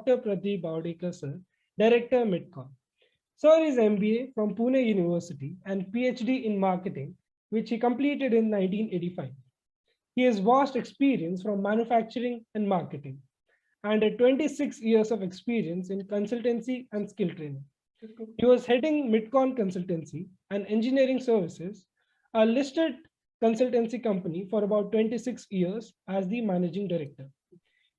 Dr. Pradeep Bavadekar, sir, Director Midcon. Sir is MBA from Pune University and PhD in marketing, which he completed in 1985. He has vast experience from manufacturing and marketing and 26 years of experience in consultancy and skill training. He was heading Midcon Consultancy and Engineering Services, a listed consultancy company for about 26 years as the managing director.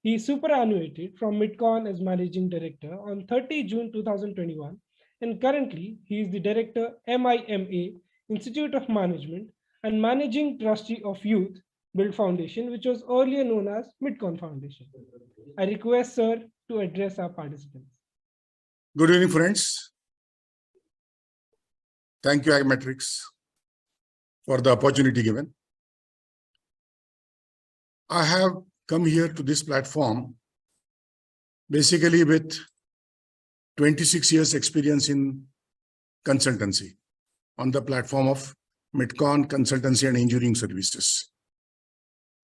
He superannuated from Midcon as managing director on 30 June 2021, and currently he is the director MIMA Institute of Management and managing trustee of Youth Build Foundation, which was earlier known as Midcon Foundation. I request sir to address our participants. Good evening, friends. Thank you, iMatrix, for the opportunity given. I have come here to this platform basically with 26 years experience in consultancy on the platform of Midcon Consultancy and Engineering Services,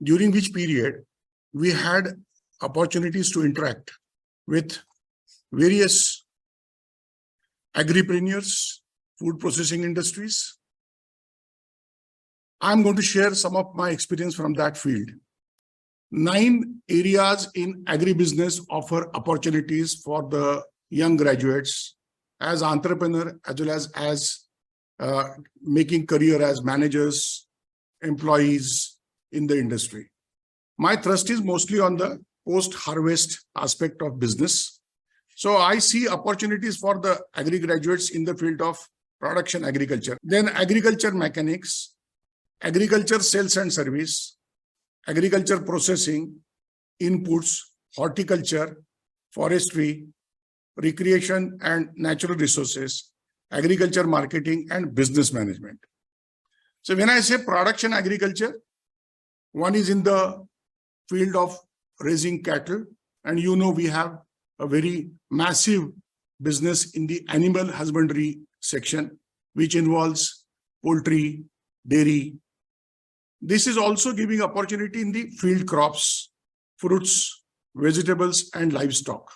during which period we had opportunities to interact with various agripreneurs, food processing industries. I'm going to share some of my experience from that field. 9 areas in agribusiness offer opportunities for the young graduates as entrepreneur as well as making career as managers, employees in the industry. My thrust is mostly on the post-harvest aspect of business. So I see opportunities for the agri graduates in the field of production agriculture, then agriculture mechanics, agriculture sales and service, agriculture processing, inputs, horticulture, forestry, recreation and natural resources, agriculture marketing and business management. So when I say production agriculture, one is in the field of raising cattle, and we have a very massive business in the animal husbandry section, which involves poultry, dairy. This is also giving opportunity in the field crops, fruits, vegetables, and livestock.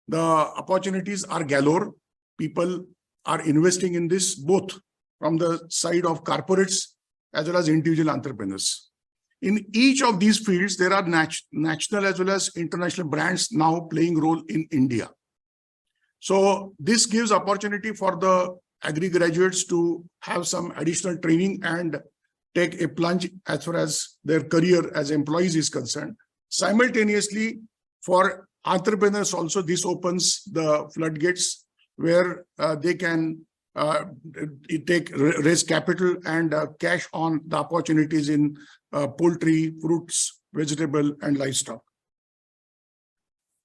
The opportunities are galore. People are investing in this both from the side of corporates as well as individual entrepreneurs. In each of these fields, there are national as well as international brands now playing role in India. So this gives opportunity for the agri graduates to have some additional training and take a plunge as far as their career as employees is concerned. Simultaneously, for entrepreneurs also, this opens the floodgates where they can raise capital and cash on the opportunities in poultry, fruits, vegetable, and livestock.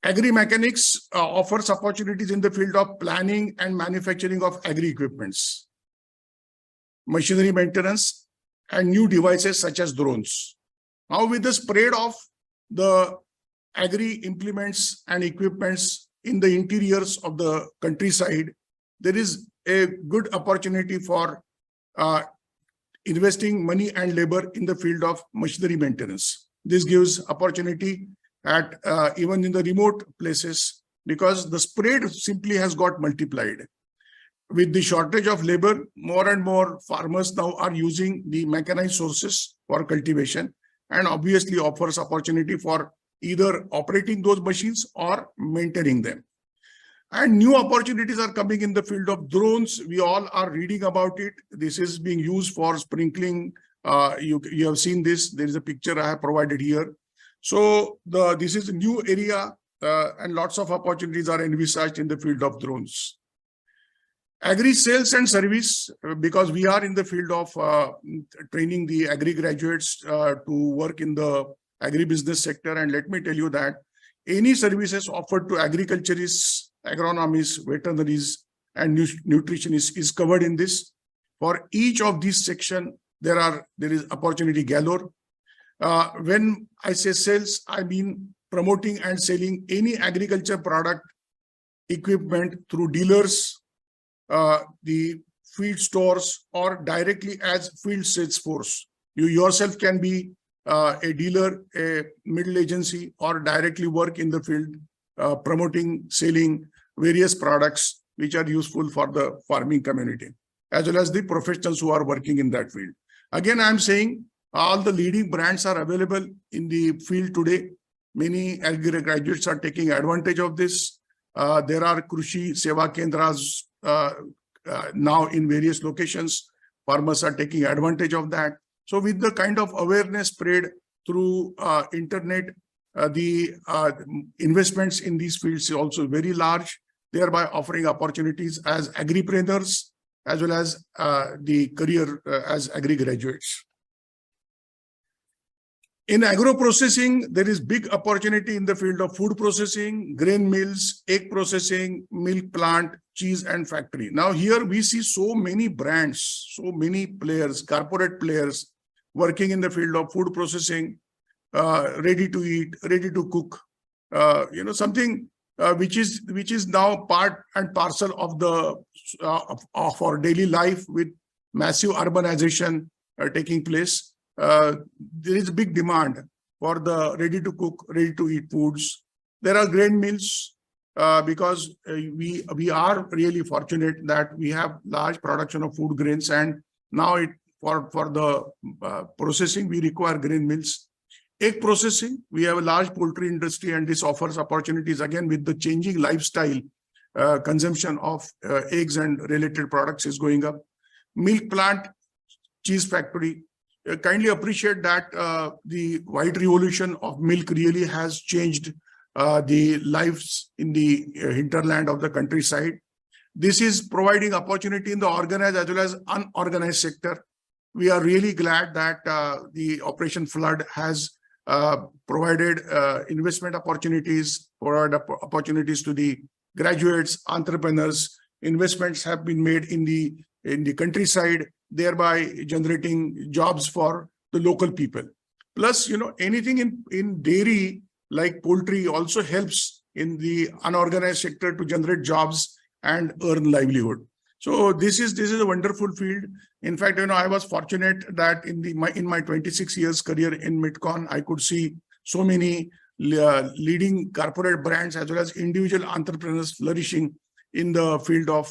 Agri-mechanics offers opportunities in the field of planning and manufacturing of agri-equipments, machinery maintenance, and new devices such as drones. Now, with the spread of the agri-implements and equipments in the interiors of the countryside, there is a good opportunity for investing money and labor in the field of machinery maintenance. This gives opportunity at even in the remote places because the spread simply has got multiplied. With the shortage of labor, more and more farmers now are using the mechanized sources for cultivation, and obviously offers opportunity for either operating those machines or maintaining them. And new opportunities are coming in the field of drones. We all are reading about it. This is being used for sprinkling. You have seen this. There is a picture I have provided here. So this is a new area and lots of opportunities are envisaged in the field of drones. Agri sales and service, because we are in the field of training the agri graduates to work in the agribusiness sector. And let me tell you that any services offered to agriculturists, agronomists, veterinaries, and nutritionists is covered in this. For each of these sections, there is opportunity galore. When I say sales, I mean promoting and selling any agriculture product, equipment through dealers, the field stores, or directly as field sales force. You yourself can be a dealer, a middle agency, or directly work in the field promoting, selling various products which are useful for the farming community, as well as the professionals who are working in that field. Again, I'm saying all the leading brands are available in the field today. Many agri graduates are taking advantage of this. There are Krushi Seva Kendras now in various locations. Farmers are taking advantage of that. So with the kind of awareness spread through internet, the investments in these fields is also very large, thereby offering opportunities as agripreneurs as well as the career as agri graduates. In agro-processing, there is big opportunity in the field of food processing, grain mills, egg processing, milk plant, cheese and factory. Now here we see so many brands, so many players, corporate players working in the field of food processing, ready to eat, ready to cook, something which is now part and parcel of the of our daily life with massive urbanization taking place. There is a big demand for the ready to cook, ready to eat foods. There are grain mills because we are really fortunate that we have large production of food grains, and now for the processing we require grain mills. Egg processing, we have a large poultry industry, and this offers opportunities again with the changing lifestyle. Consumption of eggs and related products is going up. Milk plant, cheese factory. Kindly appreciate that the white revolution of milk really has changed the lives in the hinterland of the countryside. This is providing opportunity in the organized as well as unorganized sector. We are really glad that the Operation Flood has provided investment opportunities, provided opportunities to the graduates, entrepreneurs. Investments have been made in the countryside, thereby generating jobs for the local people. Plus, anything in dairy like poultry also helps in the unorganized sector to generate jobs and earn livelihood. So this is a wonderful field. In fact, I was fortunate that in my 26 years career in Midcon, I could see so many leading corporate brands as well as individual entrepreneurs flourishing in the field of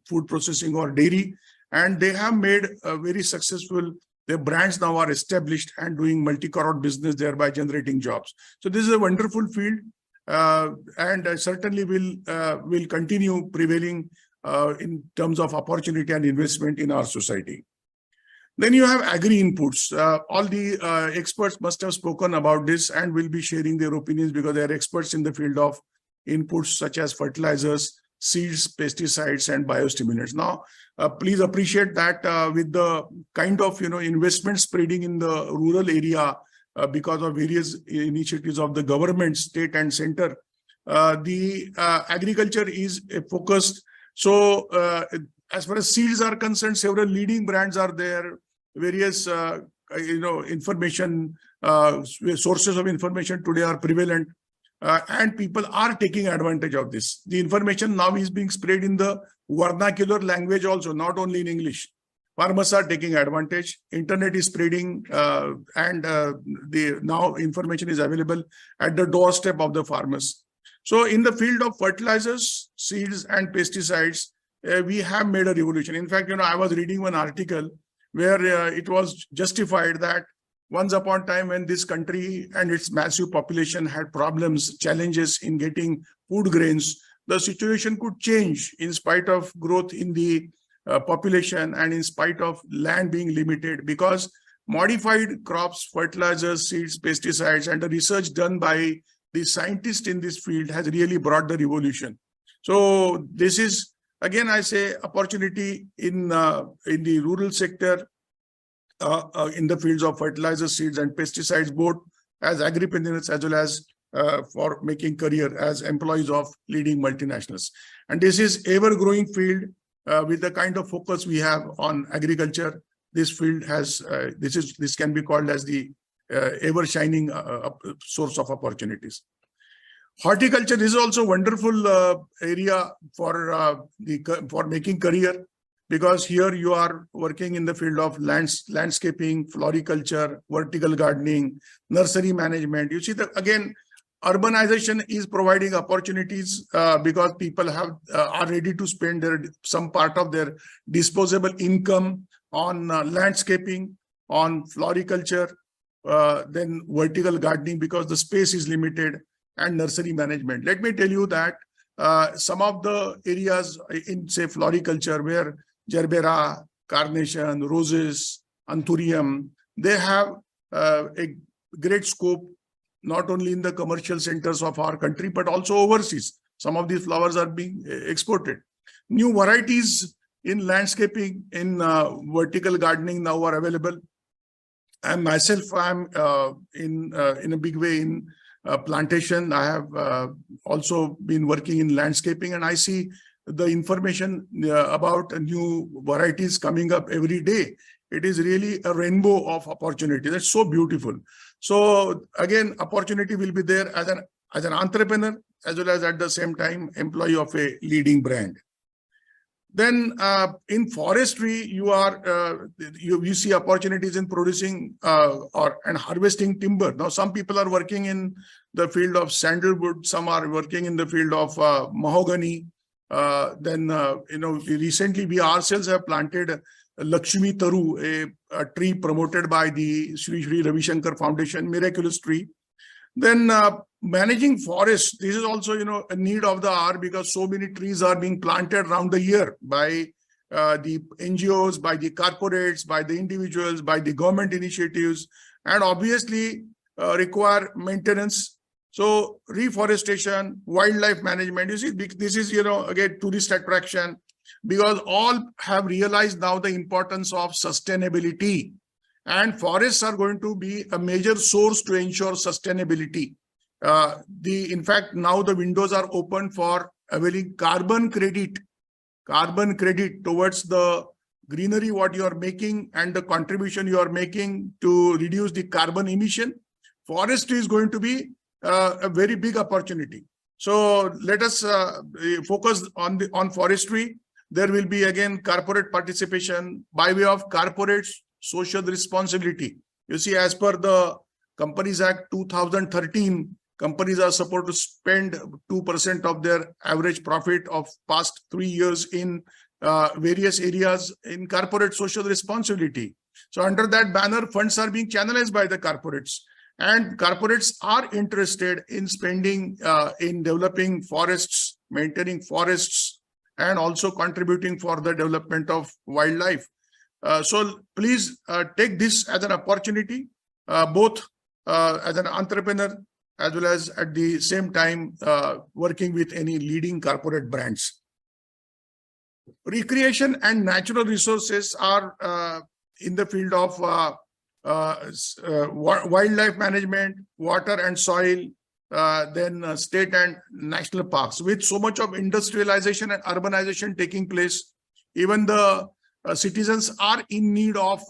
food processing or dairy, and they have made a very successful. Their brands now are established and doing multi-crore business, thereby generating jobs. So this is a wonderful field, and certainly will continue prevailing in terms of opportunity and investment in our society. Then you have agri inputs. All the experts must have spoken about this and will be sharing their opinions because they are experts in the field of inputs such as fertilizers, seeds, pesticides, and biostimulants. Now, please appreciate that with the kind of investment spreading in the rural area because of various initiatives of the government, state and center, the agriculture is focused. So as far as seeds are concerned, several leading brands are there. Various information sources of information today are prevalent, and people are taking advantage of this. The information now is being spread in the vernacular language also, not only in English. Farmers are taking advantage. Internet is spreading, and now information is available at the doorstep of the farmers. So in the field of fertilizers, seeds, and pesticides, we have made a revolution. In fact, I was reading one article where it was justified that once upon a time when this country and its massive population had problems, challenges in getting food grains, the situation could change in spite of growth in the population and in spite of land being limited, because modified crops, fertilizers, seeds, pesticides, and the research done by the scientists in this field has really brought the revolution. So this is, again, I say, opportunity in the rural sector, in the fields of fertilizers, seeds, and pesticides, both as agripreneurs as well as for making career as employees of leading multinationals. And this is ever-growing field with the kind of focus we have on agriculture. This field has this can be called as the ever-shining source of opportunities. Horticulture is also a wonderful area for making career, because here you are working in the field of landscaping, floriculture, vertical gardening, nursery management. You see that again, Urbanization is providing opportunities because people are ready to spend some part of their disposable income on landscaping, on floriculture, then vertical gardening because the space is limited, and nursery management. Let me tell you that some of the areas in, say, floriculture where gerbera, carnation, roses, anthurium, they have a great scope, not only in the commercial centers of our country, but also overseas. Some of these flowers are being exported. New varieties in landscaping, in vertical gardening now are available. I myself am in a big way in plantation. I have also been working in landscaping, and I see the information about new varieties coming up every day. It is really a rainbow of opportunity. That's so beautiful. So again, opportunity will be there as an entrepreneur, as well as at the same time employee of a leading brand. Then in forestry, you see opportunities in producing and harvesting timber. Now, some people are working in the field of sandalwood, some are working in the field of mahogany. Recently we ourselves have planted Lakshmi Taru, a tree promoted by the Sri Sri Ravi Shankar Foundation, miraculous tree. Then managing forests, this is also, a need of the hour because so many trees are being planted around the year by the NGOs, by the corporates, by the individuals, by the government initiatives, and obviously require maintenance. So reforestation, wildlife management, you see, this is, again, tourist attraction, because all have realized now the importance of sustainability. And forests are going to be a major source to ensure sustainability. In fact, now the windows are open for availing carbon credit towards the greenery what you are making and the contribution you are making to reduce the carbon emission. Forestry is going to be a very big opportunity. So let us focus on forestry. There will be again corporate participation by way of corporate social responsibility. You see, as per the Companies Act 2013, companies are supposed to spend 2% of their average profit of past 3 years in various areas in corporate social responsibility. So under that banner, funds are being channelized by the corporates, and corporates are interested in spending in developing forests, maintaining forests, and also contributing for the development of wildlife. So please take this as an opportunity, both as an entrepreneur, as well as at the same time working with any leading corporate brands. Recreation and natural resources are in the field of wildlife management, water and soil, then state and national parks. With so much of industrialization and urbanization taking place, even the citizens are in need of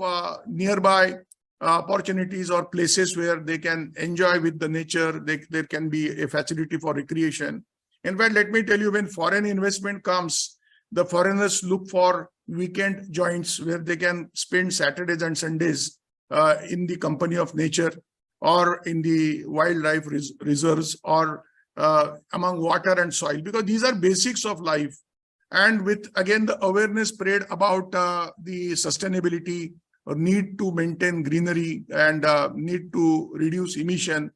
nearby opportunities or places where they can enjoy with the nature. There can be a facility for recreation. In fact, let me tell you, when foreign investment comes, the foreigners look for weekend joints where they can spend Saturdays and Sundays in the company of nature, or in the wildlife reserves, or among water and soil, because these are basics of life. And with, again, the awareness spread about the sustainability, or need to maintain greenery, and need to reduce emission,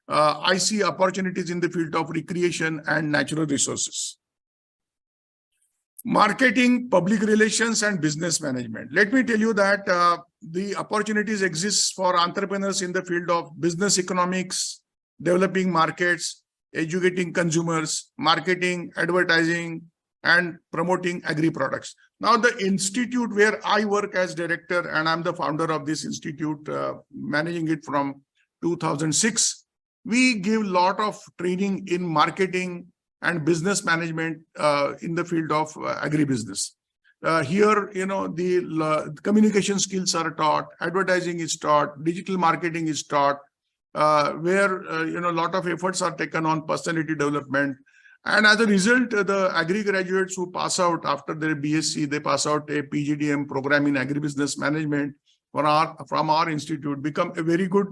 I see opportunities in the field of recreation and natural resources. Marketing, public relations, and business management. Let me tell you that the opportunities exist for entrepreneurs in the field of business economics, developing markets, educating consumers, marketing, advertising, and promoting agri products. Now, the institute where I work as director, and I'm the founder of this institute, managing it from 2006, we give a lot of training in marketing and business management in the field of agribusiness. Here, the communication skills are taught, advertising is taught, digital marketing is taught, where a lot of efforts are taken on personality development. And as a result, the agri graduates who pass out after their BSc, they pass out a PGDM program in agribusiness management from our institute, become a very good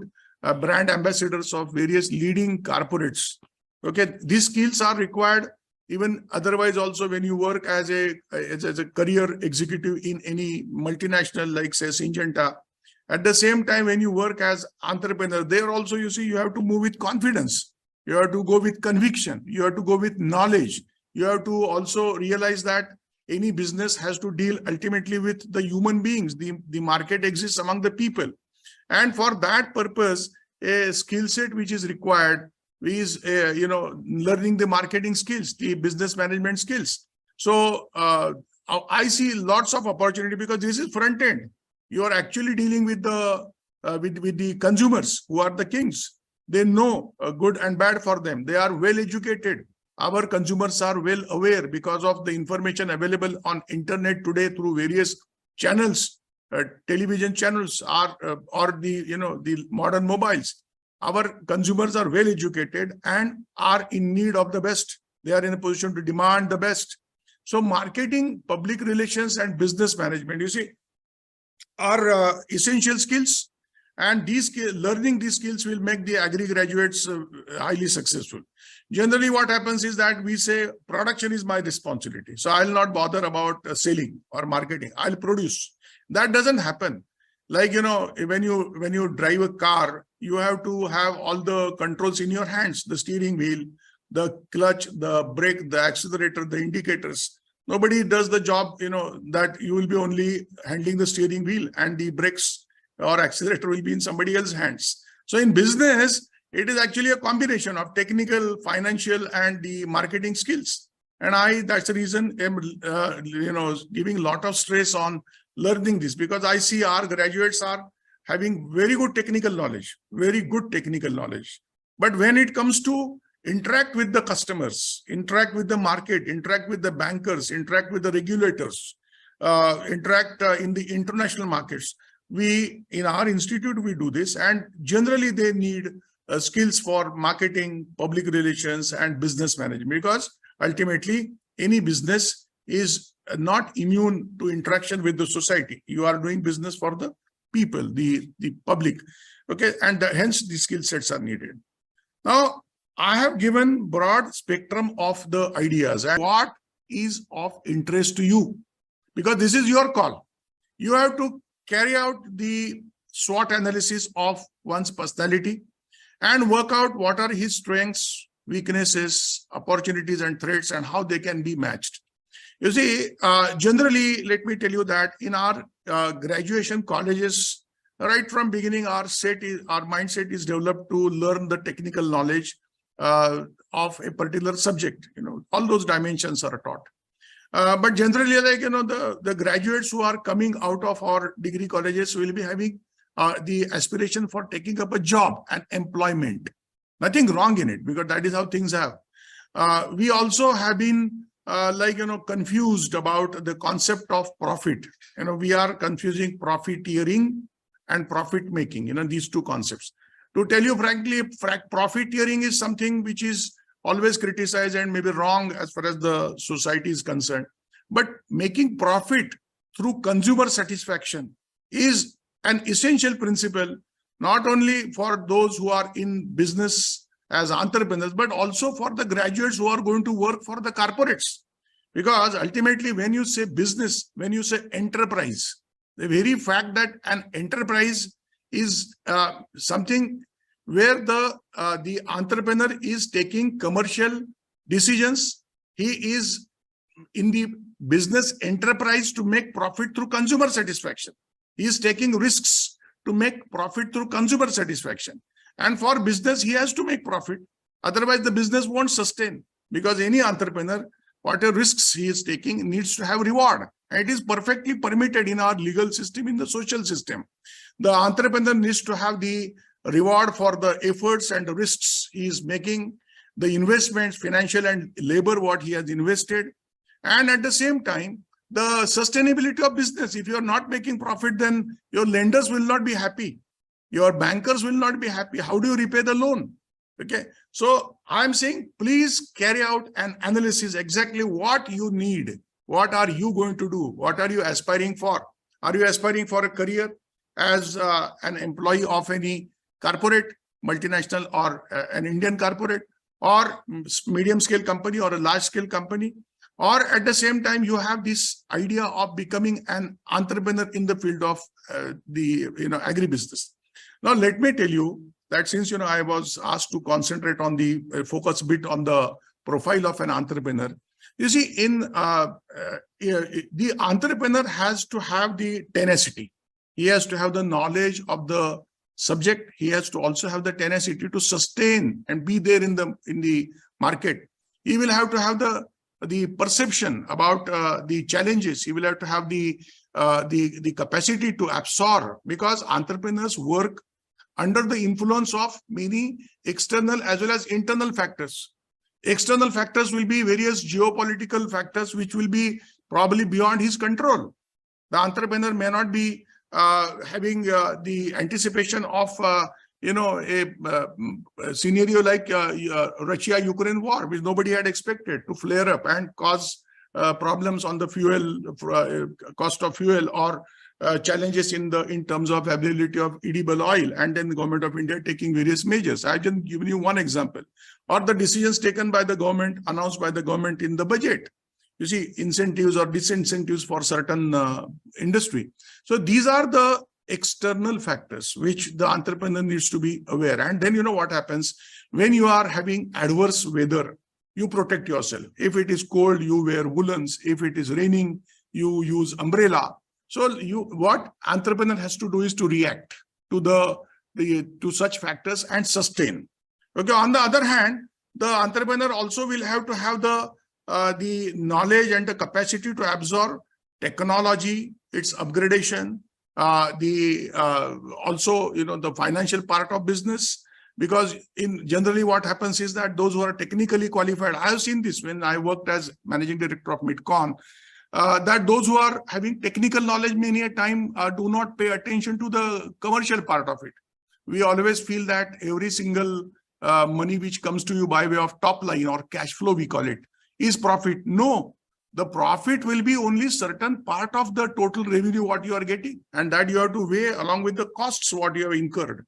brand ambassadors of various leading corporates. Okay, these skills are required even otherwise also when you work as a career executive in any multinational like say Syngenta. At the same time, when you work as entrepreneur, there also you see you have to move with confidence. You have to go with conviction. You have to go with knowledge. You have to also realize that any business has to deal ultimately with the human beings. The market exists among the people. And for that purpose, a skill set which is required is, learning the marketing skills, the business management skills. So I see lots of opportunity because this is front end. You are actually dealing with the with the consumers who are the kings. They know good and bad for them. They are well educated. Our consumers are well aware because of the information available on internet today through various channels, television channels, or the modern mobiles. Our consumers are well educated and are in need of the best. They are in a position to demand the best. So marketing, public relations, and business management, you see, are essential skills. And learning these skills will make the agri graduates highly successful. Generally, what happens is that we say production is my responsibility. So I'll not bother about selling or marketing. I'll produce. That doesn't happen. Like, when you drive a car, you have to have all the controls in your hands, the steering wheel, the clutch, the brake, the accelerator, the indicators. Nobody does the job, that you will be only handling the steering wheel and the brakes or accelerator will be in somebody else's hands. So in business, it is actually a combination of technical, financial, and the marketing skills. And that's the reason I'm, giving a lot of stress on learning this, because I see our graduates are having very good technical knowledge. But when it comes to interact with the customers, interact with the market, interact with the bankers, interact with the regulators, interact in the international markets, in our institute, we do this. And generally they need skills for marketing, public relations, and business management, because ultimately any business is not immune to interaction with the society. You are doing business for the people, the public. Okay, and hence the skill sets are needed. Now, I have given broad spectrum of the ideas and what is of interest to you, because this is your call. You have to carry out the SWOT analysis of one's personality and work out what are his strengths, weaknesses, opportunities, and threats, and how they can be matched. You see, generally, let me tell you that in our graduation colleges, right from beginning, our mindset is developed to learn the technical knowledge of a particular subject. All those dimensions are taught. But generally, like, the graduates who are coming out of our degree colleges will be having the aspiration for taking up a job and employment. Nothing wrong in it, because that is how things have. We also have been confused about the concept of profit. We are confusing profiteering and profit making, these two concepts. To tell you frankly, profiteering is something which is always criticized and maybe wrong as far as the society is concerned. But making profit through consumer satisfaction is an essential principle, not only for those who are in business as entrepreneurs, but also for the graduates who are going to work for the corporates. Because ultimately, when you say business, when you say enterprise, the very fact that an enterprise is something where the entrepreneur is taking commercial decisions, he is in the business enterprise to make profit through consumer satisfaction. He is taking risks to make profit through consumer satisfaction. And for business, he has to make profit. Otherwise, the business won't sustain, because any entrepreneur, whatever risks he is taking, needs to have reward. And it is perfectly permitted in our legal system, in the social system. The entrepreneur needs to have the reward for the efforts and the risks he is making, the investments, financial and labor, what he has invested. And at the same time, the sustainability of business. If you are not making profit, then your lenders will not be happy. Your bankers will not be happy. How do you repay the loan? Okay. So I'm saying, please carry out an analysis exactly what you need. What are you going to do? What are you aspiring for? Are you aspiring for a career as an employee of any corporate, multinational, or an Indian corporate, or medium scale company, or a large scale company, or at the same time you have this idea of becoming an entrepreneur in the field of the agribusiness. Now let me tell you that since I was asked to concentrate on the focus a bit on the profile of an entrepreneur. You see, in the entrepreneur has to have the tenacity. He has to have the knowledge of the subject. He has to also have the tenacity to sustain and be there in the market. He will have to have the perception about the challenges. He will have to have the capacity to absorb, because entrepreneurs work under the influence of many external as well as internal factors. External factors will be various geopolitical factors which will be probably beyond his control. The entrepreneur may not be having the anticipation of a scenario like Russia-Ukraine war, which nobody had expected to flare up and cause problems on the fuel, cost of fuel, or challenges in terms of availability of edible oil, and then the government of India taking various measures. I've just given you one example. Or the decisions taken by the government, announced by the government in the budget. You see, incentives or disincentives for certain industry. So these are the external factors which the entrepreneur needs to be aware. And then what happens when you are having adverse weather, you protect yourself. If it is cold, you wear woolens. If it is raining, you use umbrella. So what entrepreneur has to do is to react to to such factors and sustain. Okay. On the other hand, the entrepreneur also will have to have the knowledge and the capacity to absorb technology, its upgradation, also the financial part of business. Because generally what happens is that those who are technically qualified, I have seen this when I worked as managing director of Midcon, that those who are having technical knowledge many a time do not pay attention to the commercial part of it. We always feel that every single money which comes to you by way of top line or cash flow, we call it, is profit. No, the profit will be only certain part of the total revenue what you are getting, and that you have to weigh along with the costs what you have incurred.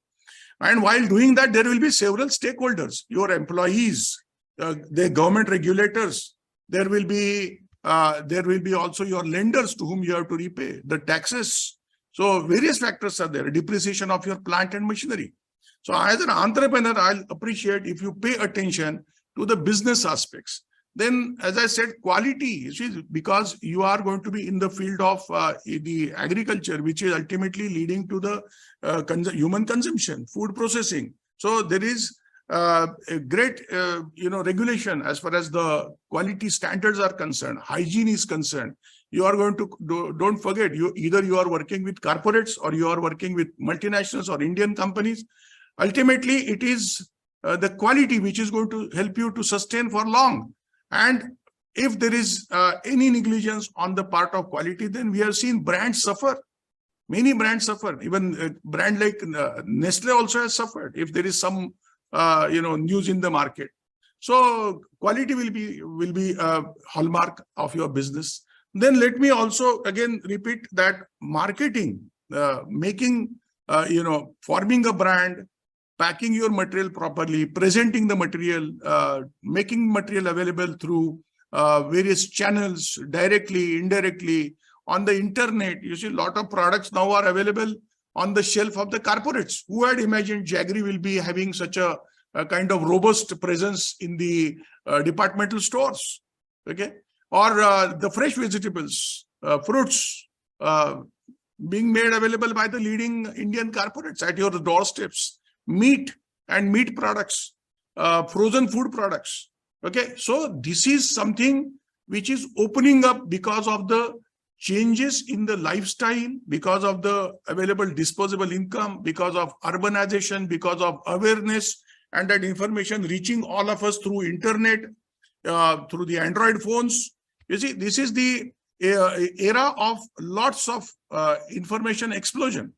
And while doing that, there will be several stakeholders, your employees, the government regulators, there will be also your lenders to whom you have to repay, the taxes. So various factors are there, depreciation of your plant and machinery. So as an entrepreneur, I'll appreciate if you pay attention to the business aspects. Then, as I said, quality, because you are going to be in the field of the agriculture, which is ultimately leading to the human consumption, food processing. So there is a great, regulation as far as the quality standards are concerned, hygiene is concerned. You are going to, don't forget, either you are working with corporates or you are working with multinationals or Indian companies. Ultimately, it is the quality which is going to help you to sustain for long. And if there is any negligence on the part of quality, then we have seen brands suffer. Many brands suffer. Even a brand like Nestle also has suffered if there is some news in the market. So quality will be a hallmark of your business. Then let me also again repeat that marketing, forming a brand, packing your material properly, presenting the material, making material available through various channels, directly, indirectly, on the internet. You see, a lot of products now are available on the shelf of the corporates. Who had imagined Jaggery will be having such a kind of robust presence in the departmental stores? Okay, or the fresh vegetables, fruits being made available by the leading Indian corporates at your doorsteps. Meat and meat products, frozen food products. Okay, so this is something which is opening up because of the changes in the lifestyle, because of the available disposable income, because of urbanization, because of awareness, and that information reaching all of us through internet, through the Android phones. You see, this is the era of lots of information explosion.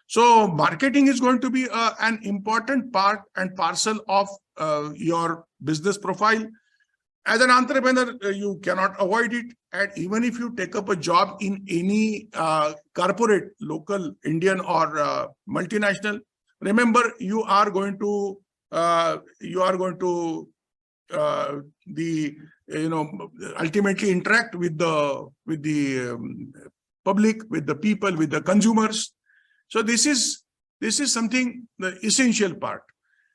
So marketing is going to be an important part and parcel of your business profile. As an entrepreneur, you cannot avoid it. And even if you take up a job in any corporate, local, Indian or multinational, Remember, you are going to the ultimately interact with the public, with the people, with the consumers. So this is something, the essential part.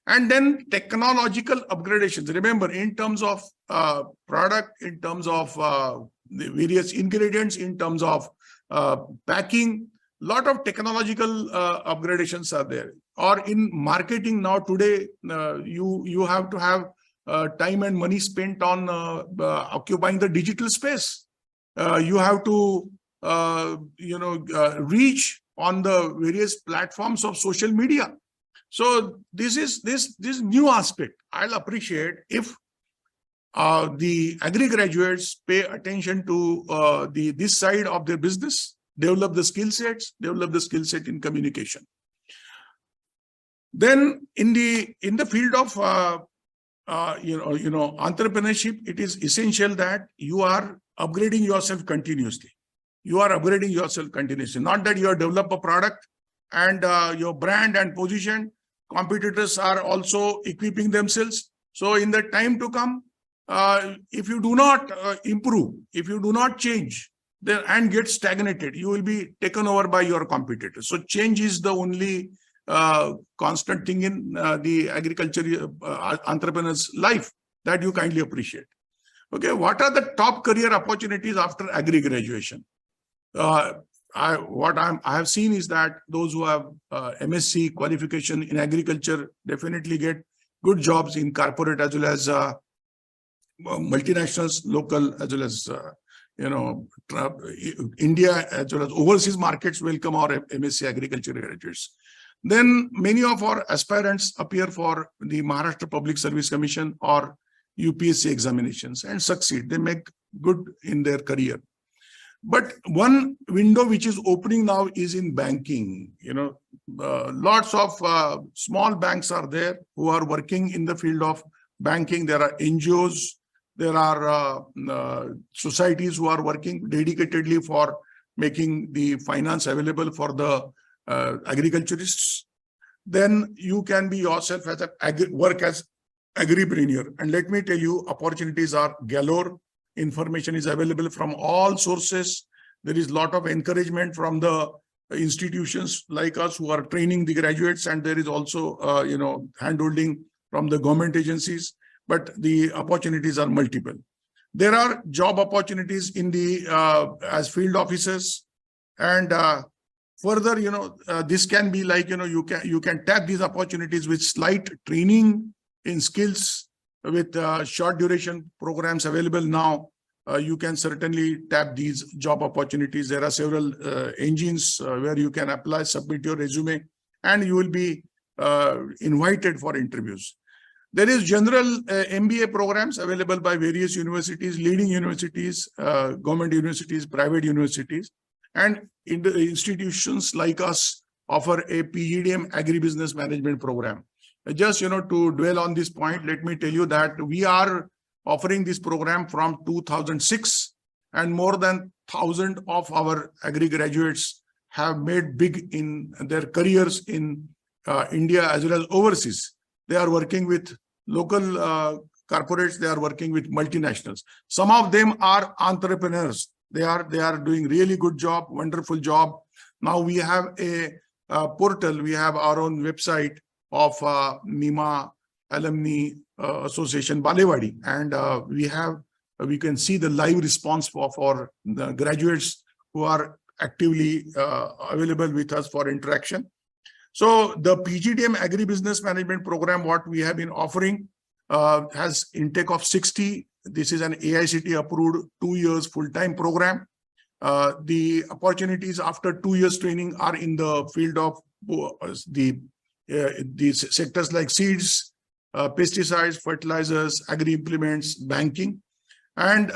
And then technological upgradations. Remember, in terms of product, in terms of the various ingredients, in terms of packing, lot of technological upgradations are there. Or in marketing now today, you have to have time and money spent on occupying the digital space. You have to reach on the various platforms of social media. So this is this new aspect. I'll appreciate if the agri graduates pay attention to this side of their business, develop the skill set in communication. Then in the field of entrepreneurship, it is essential that you are upgrading yourself continuously. Not that you have developed a product and your brand and position, competitors are also equipping themselves. So in the time to come, if you do not improve, if you do not change, then and get stagnated, you will be taken over by your competitors. So change is the only constant thing in the agriculture entrepreneur's life that you kindly appreciate. Okay, what are the top career opportunities after agri graduation? I have seen is that those who have MSc qualification in agriculture definitely get good jobs in corporate as well as multinationals, local as well as India as well as overseas markets welcome our MSc agriculture graduates. Then many of our aspirants appear for the Maharashtra Public Service Commission or UPSC examinations and succeed. They make good in their career. But one window which is opening now is in banking. Lots of small banks are there who are working in the field of banking. There are NGOs, there are societies who are working dedicatedly for making the finance available for the agriculturists. Then you can be yourself as work as agripreneur. And let me tell you, opportunities are galore. Information is available from all sources. There is a lot of encouragement from the institutions like us who are training the graduates, and there is also handholding from the government agencies. But the opportunities are multiple. There are job opportunities in the as field officers, and further, this can be like you can tap these opportunities with slight training in skills. With short duration programs available now, you can certainly tap these job opportunities. There are several engines where you can apply, submit your resume, and you will be invited for interviews. There is general MBA programs available by various universities, leading universities, government universities, private universities, and institutions like us offer a PGDM agribusiness management program. Just to dwell on this point, let me tell you that we are offering this program from 2006, and more than 1,000 of our agri graduates have made big in their careers in India as well as overseas. They are working with local corporates, they are working with multinationals. Some of them are entrepreneurs. They are doing really good job, wonderful job. Now we have a portal, we have our own website of NIMA Alumni Association Balewadi, and we can see the live response for the graduates who are actively available with us for interaction. So the PGDM Agribusiness Management Program, what we have been offering, has intake of 60. This is an AICTE approved 2 years full-time program. The opportunities after 2 years training are in the field of these sectors like seeds, pesticides, fertilizers, agri-implements, banking. And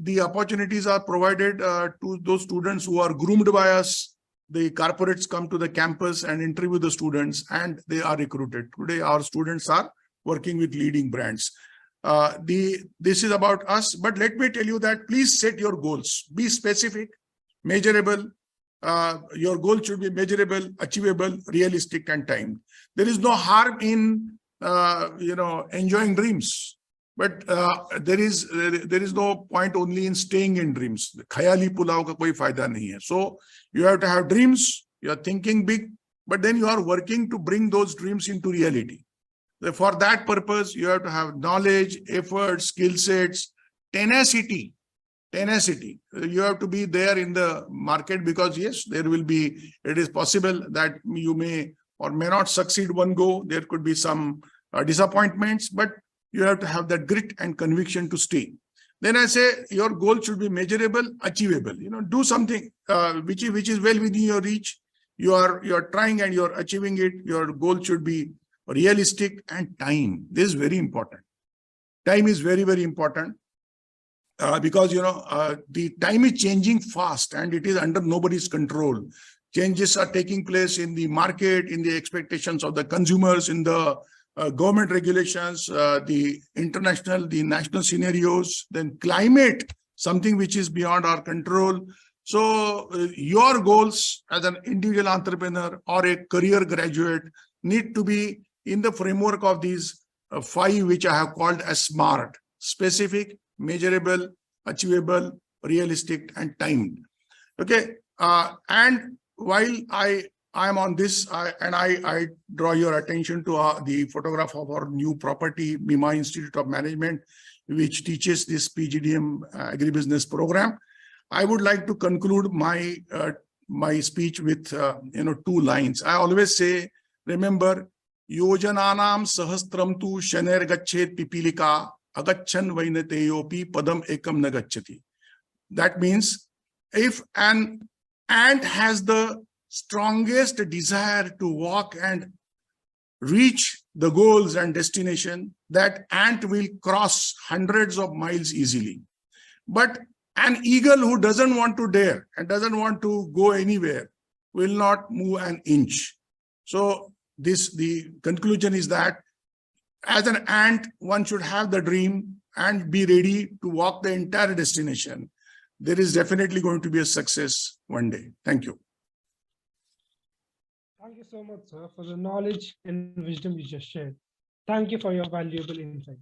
the opportunities are provided to those students who are groomed by us. The corporates come to the campus and interview the students, and they are recruited. Today, our students are working with leading brands. This is about us, but let me tell you that please set your goals. Be specific, measurable, Your goal should be measurable, achievable, realistic, and timed. There is no harm in enjoying dreams, but there is no point only in staying in dreams. Khayali pulao ka koi fayda nahi hai. So you have to have dreams. You are thinking big, but then you are working to bring those dreams into reality. For that purpose, you have to have knowledge, effort, skill sets, tenacity. Tenacity. You have to be there in the market, because yes, it is possible that you may or may not succeed one go. There could be some disappointments, but you have to have that grit and conviction to stay. Then I say your goal should be measurable, achievable. Do something which is well within your reach. You are trying and you're achieving it. Your goal should be realistic, and time. This is very important. Time is very, very important. Because the time is changing fast and it is under nobody's control. Changes are taking place in the market, in the expectations of the consumers, in the government regulations, the international, the national scenarios, then climate, something which is beyond our control. So your goals as an individual entrepreneur or a career graduate need to be in the framework of these 5, which I have called as SMART: specific, measurable, achievable, realistic, and timed. Okay. And while I am on this, I draw your attention to the photograph of our new property, Mima Institute of Management, which teaches this PGDM agribusiness program. I would like to conclude my speech with 2 lines. I always say, remember, yojananam sahastram tu shaner gachet pipilika agachan vainateyopi padam ekam nagachati. That means if an ant has the strongest desire to walk and reach the goals and destination, that ant will cross hundreds of miles easily. But an eagle who doesn't want to dare and doesn't want to go anywhere will not move an inch. So the conclusion is that as an ant, one should have the dream and be ready to walk the entire destination. There is definitely going to be a success one day. Thank you. Thank you so much, sir, for the knowledge and wisdom you just shared. Thank you for your valuable insight.